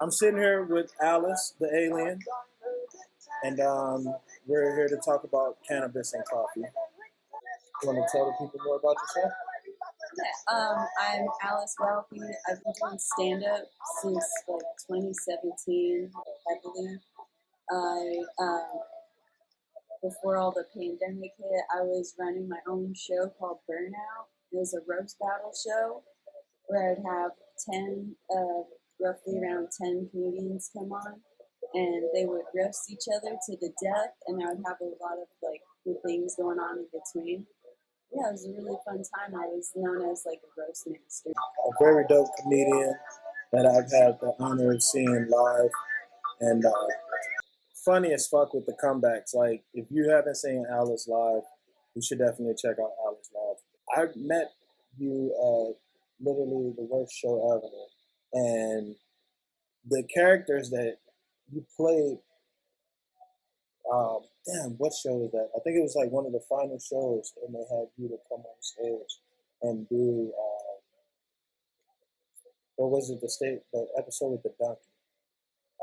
I'm sitting here with Alice, the alien, and we're here to talk about cannabis and coffee. You want to tell the people more about yourself? I'm Alice Valpey. I've been doing stand-up since like 2017, heavily. Before all the pandemic hit, I was running my own show called Burnout. It was a roast battle show where I'd have 10, roughly around 10 comedians come on, and they would roast each other to the death, and I would have a lot of like good things going on in between. Yeah, it was a really fun time. I was known as like a roast master. A very dope comedian that I've had the honor of seeing live, and funny as fuck with the comebacks. Like, if you haven't seen Alice live, you should definitely check out Alice live. I met you at literally the worst show ever, and the characters that you played. What show was that? I think it was like one of the final shows, and they had you to come on stage and do what was it? The episode with the donkey.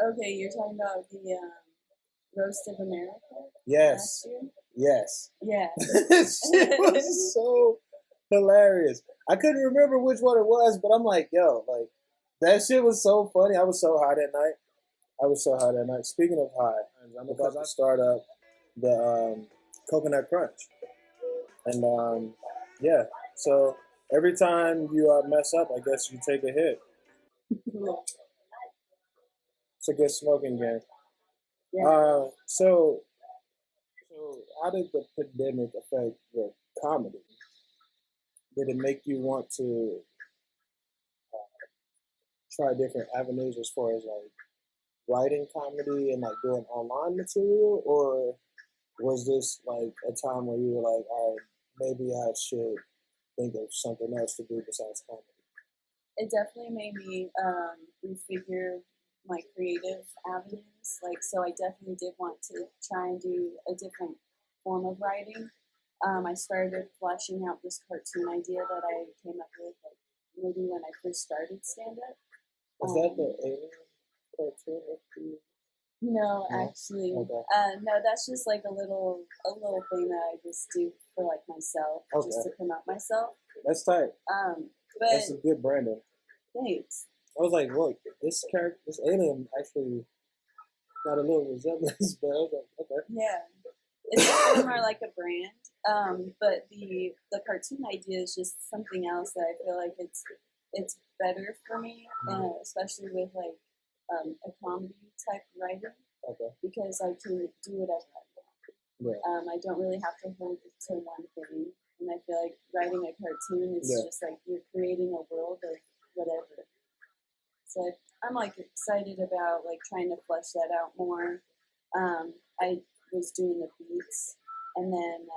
Okay, you're talking about the Roast of America? Yes. Last year? Yes. Yeah. It was so hilarious. I couldn't remember which one it was, but I'm like, yo, like that shit was so funny. I was so high that night. Speaking of high, I'm about to start up the coconut crunch, and yeah. So every time you mess up, I guess you take a hit. It's a good smoking game. Yeah. So how did the pandemic affect your comedy? Did it make you want to try different avenues as far as like writing comedy and like doing online material, or was this like a time where you were like, all right, maybe I should think of something else to do besides comedy? It definitely made me refigure my creative avenues. Like, so I definitely did want to try and do a different form of writing. I started fleshing out this cartoon idea that I came up with, like maybe when I first started stand-up. Is that the alien cartoon? No, actually, okay. No. That's just like a little thing that I just do for like myself, just to promote myself. That's tight. But that's a good branding. Thanks. I was like, look, this alien actually got a little resemblance, but I was like, okay. Yeah, it's definitely more like a brand. But the cartoon idea is just something else that I feel like it's better for me, especially with like a comedy type writing, because I can do whatever I want. Yeah. I don't really have to hold it to one thing, and I feel like writing a cartoon is just like you're creating a world of whatever. So I'm like excited about like trying to flesh that out more. I was doing the beats, and then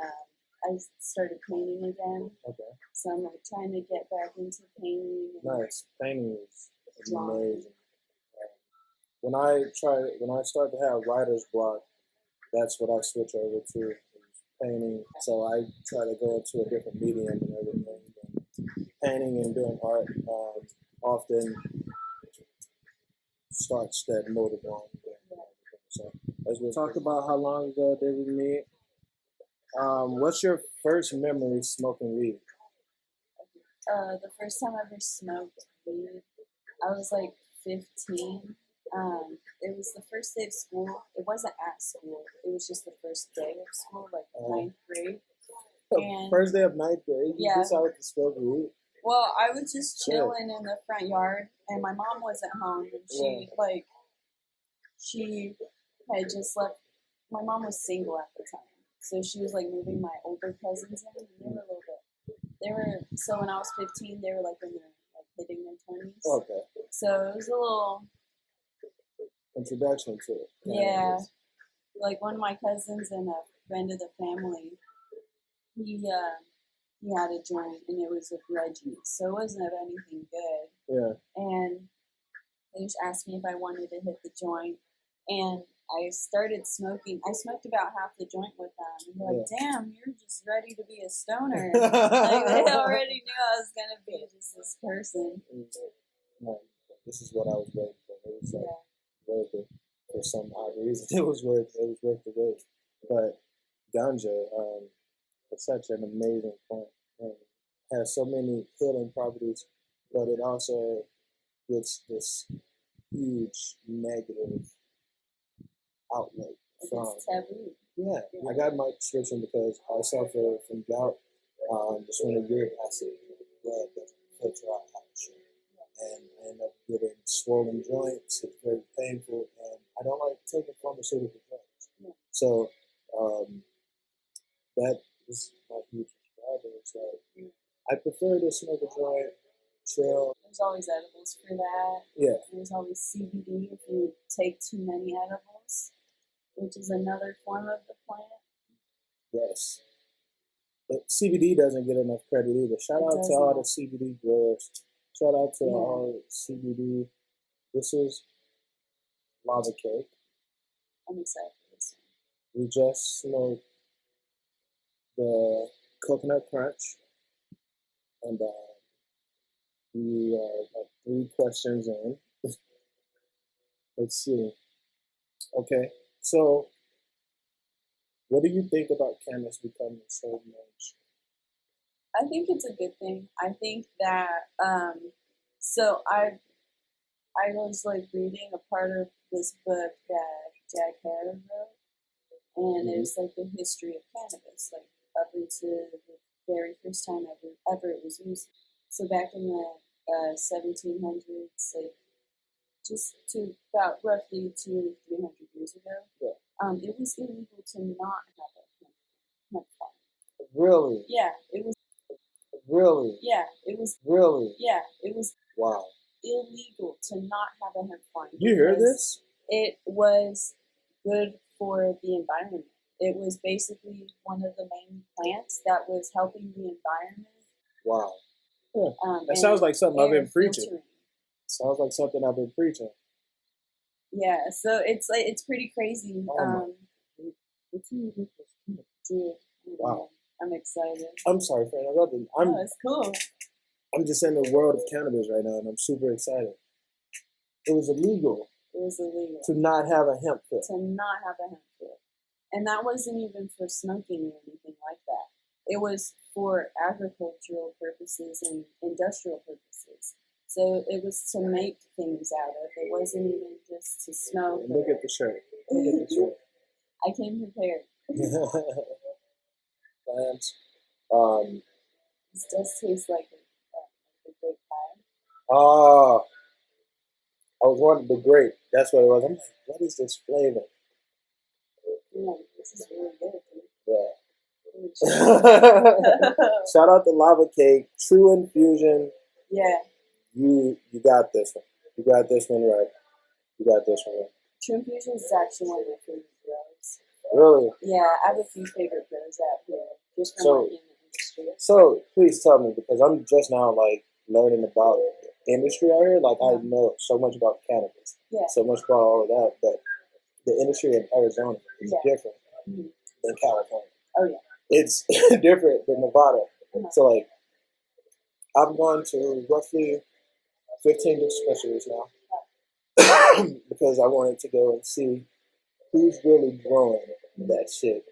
I started painting again. Okay. So I'm like trying to get back into painting. Nice. Painting is amazing. When I start to have writer's block, that's what I switch over to, painting. So I try to go into a different medium and everything. And painting and doing art often starts that motor going. So as we talked about, how long ago did we meet? What's your first memory smoking weed? The first time I ever smoked weed, I was like 15. It was the first day of school. It wasn't at school. It was just the first day of school, like ninth grade. And first day of ninth grade? You decided to smoke weed? Well, I was just chilling in the front yard, and my mom wasn't home, and she had just left. My mom was single at the time, so she was like moving my older cousins in, and they were a little bit. So when I was 15, they were like in their hitting their 20s. Okay. So it was a little introduction to it. Yeah. Like one of my cousins and a friend of the family, he had a joint, and it was with Reggie, so it wasn't of anything good. Yeah. And they just asked me if I wanted to hit the joint, and I started smoking. I smoked about half the joint with them, and they're like, "Damn, you're just ready to be a stoner." Like they already knew I was gonna be just this person. this is what I was waiting for. It was like Yeah. worth it for some odd reason. It was worth the wait. But ganja is such an amazing plant. Has so many healing properties, but it also gets this huge negative outlet from. It's taboo. Yeah, I got my prescription because I suffer from gout. Just when a uric acid blood doesn't filter out shit, and I end up getting swollen joints. It's very painful, and I don't like taking pharmaceutical drugs. Yeah. So that is my huge driver. It's like I prefer to smoke a joint, chill. There's always edibles for that. Yeah. There's always CBD if you take too many edibles, which is another form of the plant. Yes. But CBD doesn't get enough credit either. Shout out to all the CBD growers. Shout out to all CBD. This is Lava Cake. I'm excited for this one. We just smoked the coconut crunch, and we are like 3 questions in. Let's see. Okay, so what do you think about cannabis becoming so mainstream? I think it's a good thing. I think that so I was like reading a part of this book that Jack Herr wrote, and it's like the history of cannabis, like up until the very first time ever it was used. So back in the 1700s, like just to about roughly 200 to 300 years ago, it was illegal to not have a hemp farm. Really? Yeah, it was. Really? Yeah, it was. Really? Yeah, it was. Wow. Illegal to not have a hemp farm. You hear this? It was good for the environment. It was basically one of the main plants that was helping the environment. Wow. That sounds like something I've been preaching. Filtering. Sounds like something I've been preaching. Yeah, so it's like it's pretty crazy. Dude, wow. I'm excited. I'm sorry for interrupting. It's cool. I'm just in the world of cannabis right now, and I'm super excited. It was illegal. It was illegal to not have a hemp field. To not have a hemp field, and that wasn't even for smoking or anything like that. It was for agricultural purposes and industrial purposes. So it was to make things out of. It wasn't even just to smoke. Look at the shirt. Look at the shirt. I came prepared. Plants. This does taste like a grape pie. Oh, I was wanting the grape. That's what it was. I'm like, what is this flavor? Yeah, this is really good. Yeah. Shout out to Lava Cake, True Infusion. Yeah. You got this one. You got this one right. You got this one right. True Infusion is actually one of my favorite grows. Really? Yeah, I have a few favorite grows out here, just from working in the industry. So please tell me, because I'm just now like learning about the industry out here. Like I know so much about cannabis, so much about all of that, but the industry in Arizona is different than California. Oh yeah. It's different than Nevada. So like, I've gone to roughly 15 dispensaries now because I wanted to go and see who's really growing that shit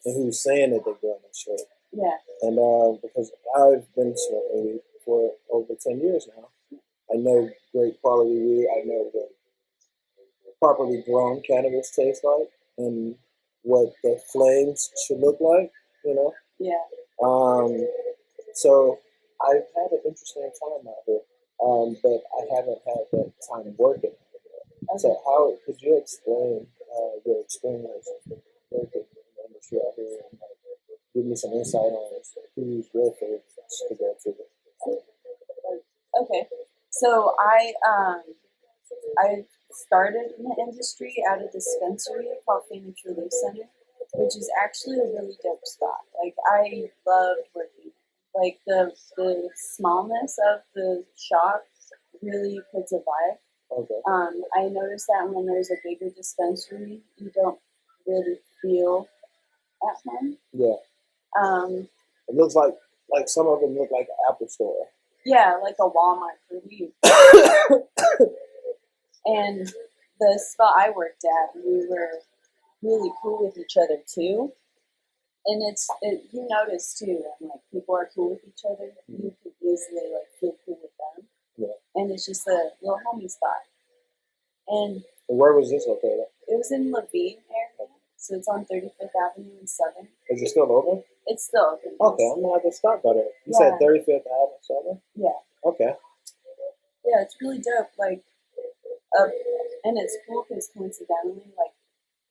and who's saying that they're growing that shit. Yeah. And because I've been smoking weed for over 10 years now, I know great quality weed. I know what properly grown cannabis tastes like and what the flames should look like, you know? Yeah. So I've had an interesting time out here, but I haven't had that time working. Okay. So how could you explain your experience working in the industry out here and give me some insight on who's your favorite to go to? Okay, so I started in the industry at a dispensary called Phoenix Relief Center, which is actually a really dope spot. Like I loved working. Like the smallness of the shop really puts a vibe. Okay. I noticed that when there's a bigger dispensary, you don't really feel at home. Yeah. It looks like some of them look like an Apple store. Yeah, like a Walmart for weed. And the spot I worked at, we were really cool with each other too. And you notice too, when like people are cool with each other, you can easily like feel cool with them. Yeah. And it's just a little homie spot. And where was this located? it was in Valpey area, so it's on 35th Avenue in Southern. Is it still open? It's still open. Okay, I'm gonna have to stop by there. You said 35th Avenue, Southern? Yeah. Okay. Yeah, it's really dope. Like, and it's cool because coincidentally, like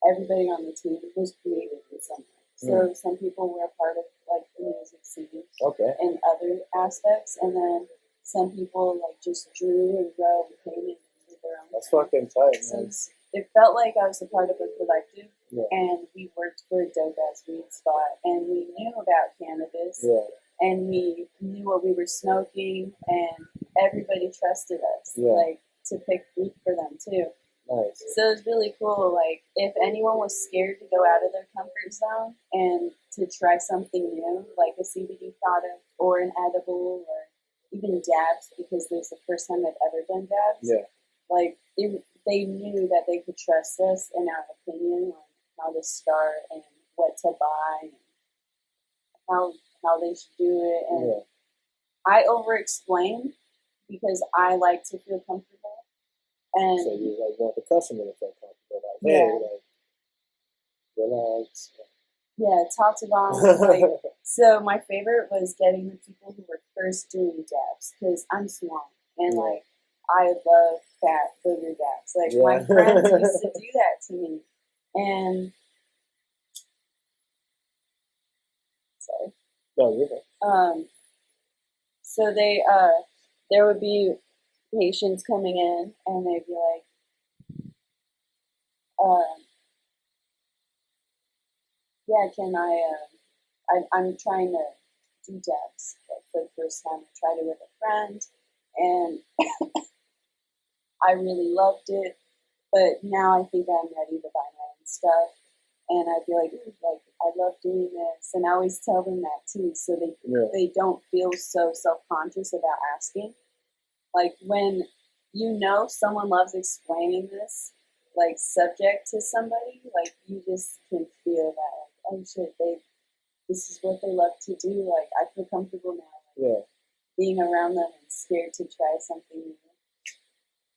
everybody on the team was creative in some way. So some people were a part of like the music scene, and other aspects, and then some people like just drew and wrote and painted and did their own. That's fucking tight, man. So it felt like I was a part of a collective, yeah. and we worked for a dope ass weed spot, and we knew about cannabis, yeah. and we knew what we were smoking, and everybody trusted us, yeah. like to pick weed for them too. Nice. So it was really cool. Like, if anyone was scared to go out of their comfort zone and to try something new, like a CBD product or an edible or even dabs, because it was the first time I'd ever done dabs. Yeah. Like, they knew that they could trust us in our opinion on how to start and what to buy and how they should do it. And I over-explain because I like to feel comfortable. And so you like want the customer to feel comfortable, like, hey, like, relax. Yeah, top to bottom. Like, so my favorite was getting the people who were first doing dabs because I'm small and like I love fat booger dabs. Like my friends used to do that to me, and sorry. No, you're good. So there would be patients coming in, and they'd be like, yeah, can I'm trying to do dabs for the first time. I tried it with a friend, and I really loved it. But now I think I'm ready to buy my own stuff, and I'd be like, I love doing this, and I always tell them that too, so they don't feel so self-conscious about asking. Like when you know someone loves explaining this like subject to somebody, like you just can feel that like, oh shit, this is what they love to do. Like I feel comfortable now, like, being around them and scared to try something new.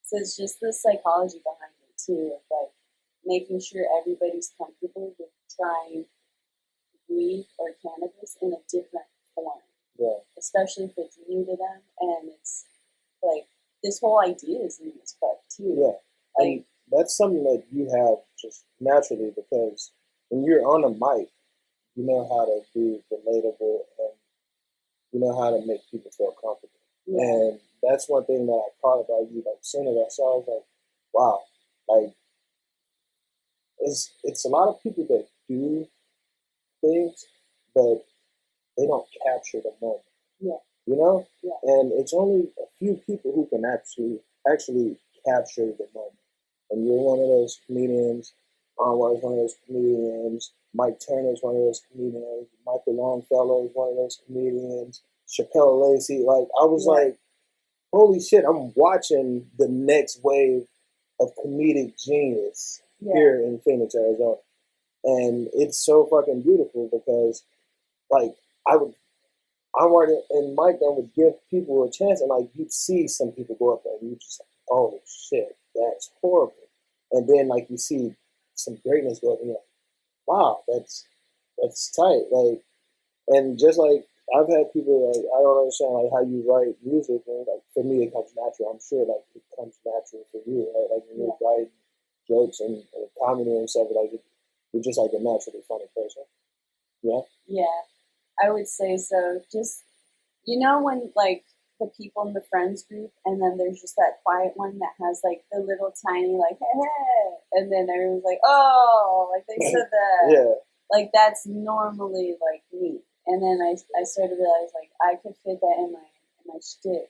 So it's just the psychology behind it too, of like making sure everybody's comfortable with trying weed or cannabis in a different form. Yeah. Especially if it's new to them, and it's like this whole idea is new as fuck too. Yeah. Like, and that's something that you have just naturally, because when you're on a mic, you know how to be relatable and you know how to make people feel comfortable. Yeah. And that's one thing that I caught about you. Like, soon as I saw, I was like, wow, like it's a lot of people that do things, but they don't capture the moment. Yeah. You know? Yeah. And it's only a few people who can actually capture the moment. And you're one of those comedians. Anwar's one of those comedians. Mike Turner's one of those comedians. Michael Longfellow is one of those comedians. Chappelle Lacey. Like, I was like, holy shit, I'm watching the next wave of comedic genius here in Phoenix, Arizona. And it's so fucking beautiful because, like, Anwar and Mike then would give people a chance, and like you'd see some people go up there, and you just like, oh shit, that's horrible. And then like you see some greatness go up, and you're like, wow, that's tight. Like, and just like I've had people like, I don't understand like how you write music, and like for me it comes natural. I'm sure like it comes natural for you, right? Like when you write jokes and comedy and stuff, like you're just like a naturally funny person. Yeah. Yeah. I would say so. Just, you know, when like the people in the friends group, and then there's just that quiet one that has like the little tiny like hey, and then everyone's like, oh, like they said that. Yeah. Like that's normally like me. And then I started to realize like I could fit that in my shtick,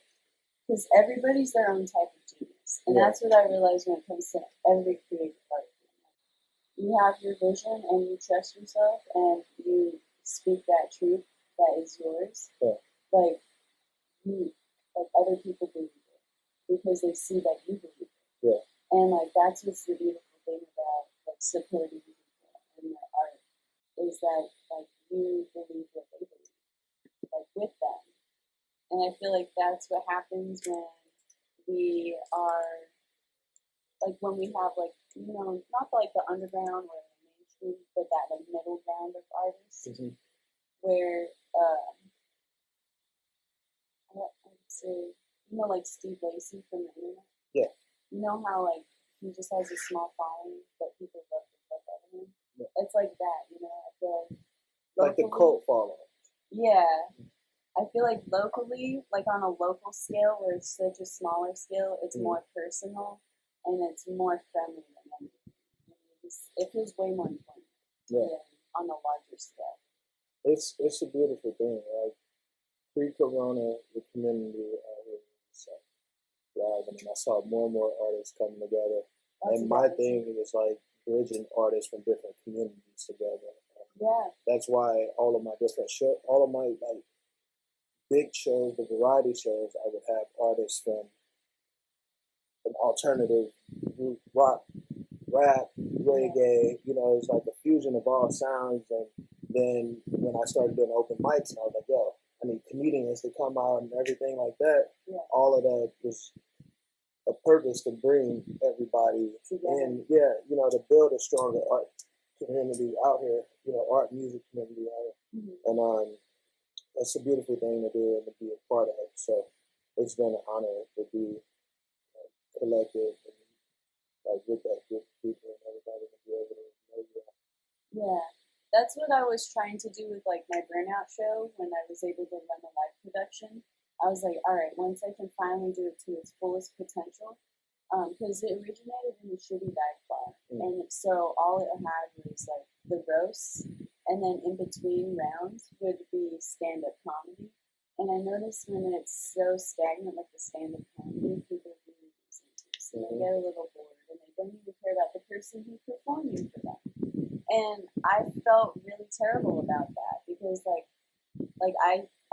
because everybody's their own type of genius, and that's what I realized when it comes to every creative art. You have your vision, and you trust yourself, and you speak that truth that is yours. Yeah. Like other people believe it because they see that you believe it. Yeah. And like that's what's the beautiful thing about like supporting people and their art is that like you believe what they believe, like with them. And I feel like that's what happens when we are like when we have like not like the underground or the mainstream, but that like middle ground of artists where I would say like Steve Lacy from the internet. Yeah. You know how like he just has a small following, but people love the fuck out of him. Yeah. It's like that, I feel like the cult following. Yeah. I feel like locally, like on a local scale where it's such a smaller scale, it's more personal and it's more friendly than anything. It feels way more important than on a larger scale. It's a beautiful thing. Like pre-corona, the community was thriving, and I saw more and more artists coming together. And my thing is like bridging artists from different communities together. That's why all of my different all of my like big shows, the variety shows, I would have artists from alternative rock, rap, reggae. It's like a fusion of all sounds. And then when I started doing open mics, and I was like, yo, I need comedians to come out and everything like that. All of that was a purpose to bring everybody in. To build a stronger art community out here. Art music community out here. And it's a beautiful thing to do and to be a part of. So it's been an honor to be collected and like with that group of people and everybody to be able to know that. Yeah, that's what I was trying to do with like my Burnout show when I was able to run a live production. I was like, all right, once I can finally do it to its fullest potential, because it originated in a shitty dive bar, and so all it had was like the roasts, and then in between rounds would be stand-up comedy. And I noticed when it's so stagnant, like the stand-up comedy, people really listen to, so they get a little bored, and they don't even care about the person who's performing for them. And I felt really terrible about that because like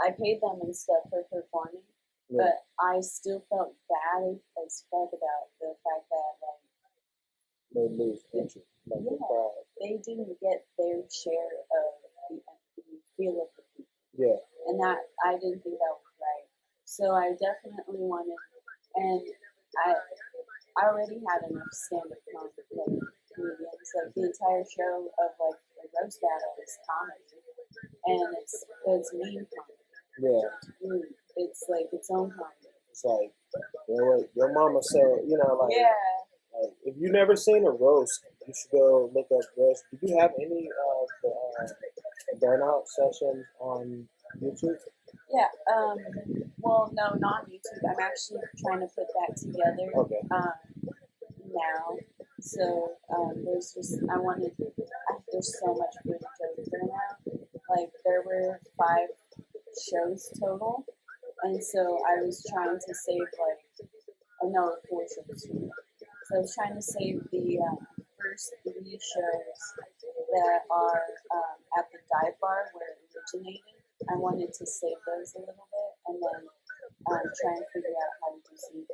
I paid them and stuff for performing, but I still felt bad as fuck about the fact that like they lose interest. They didn't get their share of the feel of the people. Yeah. And that I didn't think that was right. So I definitely wanted, and I already had enough stand-up comedians. Like the entire show of like the roast battle is comedy, and it's meme comedy. Yeah. It's like its own comedy. It's like what your mama said. Like if you've never seen a roast, you should go look up roast. Did you have any of the burnout sessions on YouTube? Yeah. Well, no, not on YouTube. I'm actually trying to put that together. Okay. Now. So there's so much footage of burnout. Like there were 5 shows total, and so I was trying to save 4 shows. So I was trying to save the first 3 shows that are at the dive bar where it originated. I wanted to save those a little bit, and then try and figure out how to do some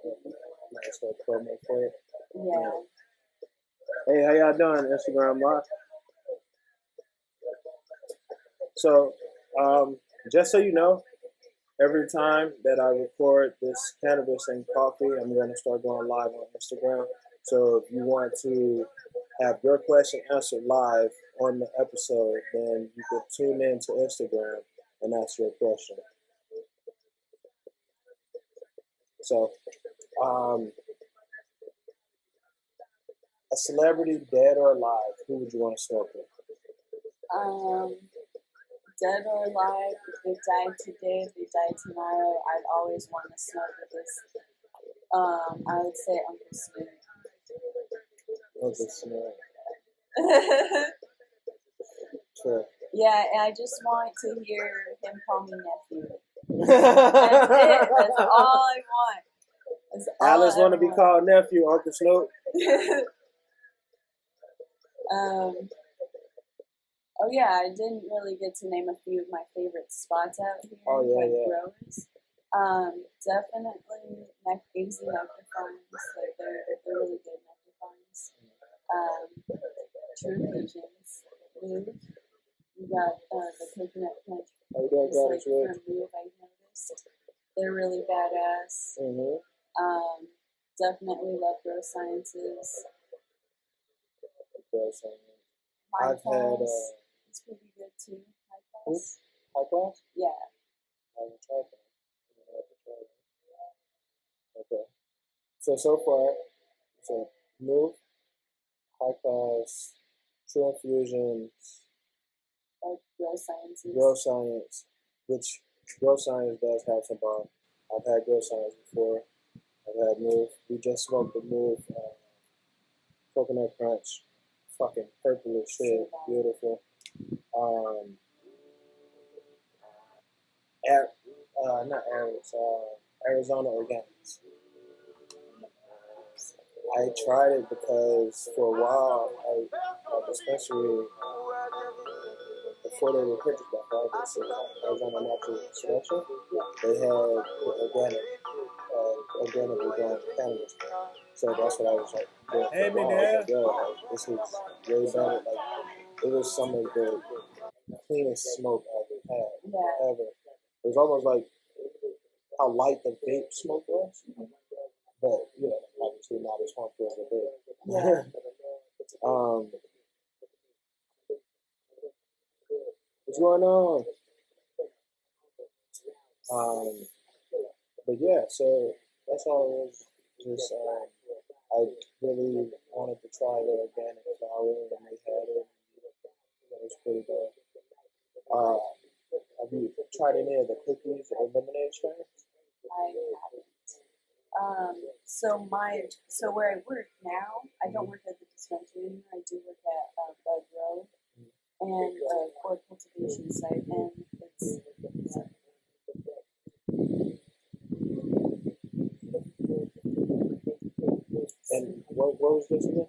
editing. Nice little promo for it. Yeah. Hey, how y'all doing? Instagram Live. So, just so you know, every time that I record this cannabis and coffee, I'm going to start going live on Instagram. So if you want to have your question answered live on the episode, then you can tune in to Instagram and ask your question. So, a celebrity, dead or alive, who would you want to smoke with? Dead or alive, if they died today, if they died tomorrow, I'd always want to smoke with this. I would say Uncle Snoop. Uncle Snoop. Sure. Yeah, and I just want to hear him call me nephew. That's it. That's all I want. Alice want to be called nephew, Uncle Snoop. Oh yeah, I didn't really get to name a few of my favorite spots out here. Oh yeah, growers. Definitely AZ nectar farms. Like they're really good nectar farms. True Visions, Move. You got the coconut punch. It's like from Move. I noticed they're really badass. Definitely love Grow Sciences. I've had. It's pretty good too. High Class. High Class? Yeah. I haven't tried that. Okay. So far, so Move, High Class, True Infusions, Grow Science, which Grow Science does have some bomb. I've had Grow Science before. I've had Move. We just smoked the Move Coconut Crunch. Fucking purple as shit. Beautiful. Not Aries, Arizona Organics. I tried it because for a while, especially before they were purchased by Cannabis, Arizona Natural Selection, they had organically grown cannabis. So that's what I was like doing for a while. I was like, yo, like, this is really better. Like, it was some of the cleanest smoke I've had ever. It was almost like how light the vape smoke was, but you know, obviously not as harmful as the vape. What's going on? But yeah, so that's all it was. Just I really wanted to try the organic flower, and they had it. It was pretty good. Have you tried any of the cookies or lemonade strains? I haven't. So where I work now, I don't work at the dispensary anymore. I do work at Bud Road and a core cultivation site, and it's. And what was this again?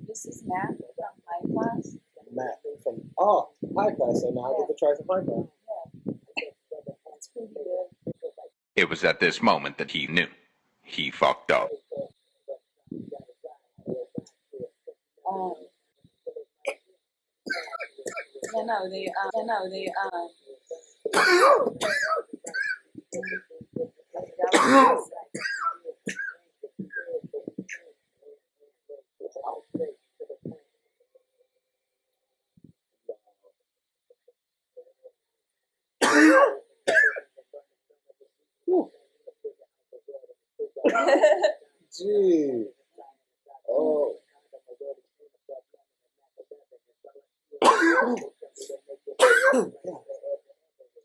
This is Matt from High Class. Matt from High Class. So now I get to try some High Class. Yeah, it's pretty good. It was at this moment that he knew he fucked up. Gee. Oh.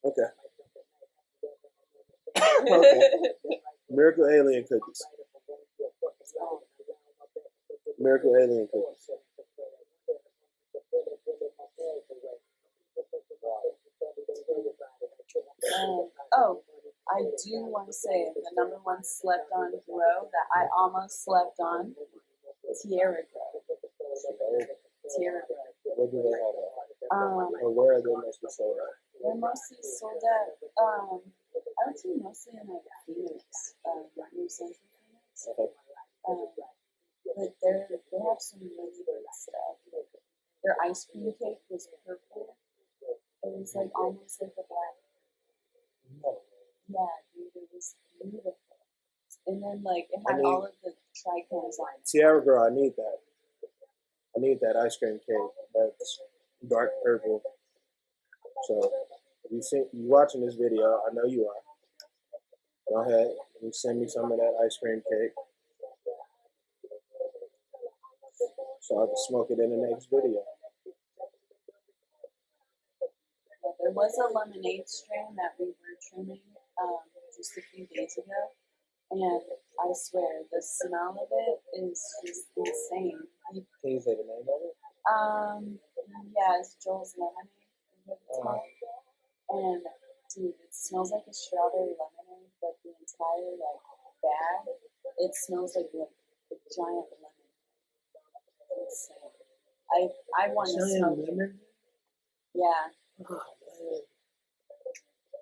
Okay. Miracle Alien Cookies. Miracle Alien Cookies. I do want to say the number one slept on grow that I almost slept on, Tierra Grow. Tierra Grow. What do they have? Or where are they mostly sold at? They're mostly sold at, I would say mostly in like Phoenix, New Central Phoenix. Okay. But they have some really good stuff. Like their ice cream cake was purple. It was like almost like a black. No. Yeah, dude, it was beautiful. And then like it had all of the trichomes on it. Tierra Girl, I need that. I need that ice cream cake. That's dark purple. So if you watching this video, I know you are. Go ahead and send me some of that ice cream cake, so I can smoke it in the next video. There was a lemonade strain that we were trimming just a few days ago, and I swear the smell of it is just insane. Can you say the name of it? Yeah, it's Joel's Lemonade. And dude, it smells like a strawberry lemonade, but the entire like bag, it smells like a giant lemon. Insane. I want to smoke it. Yeah. Oh, man.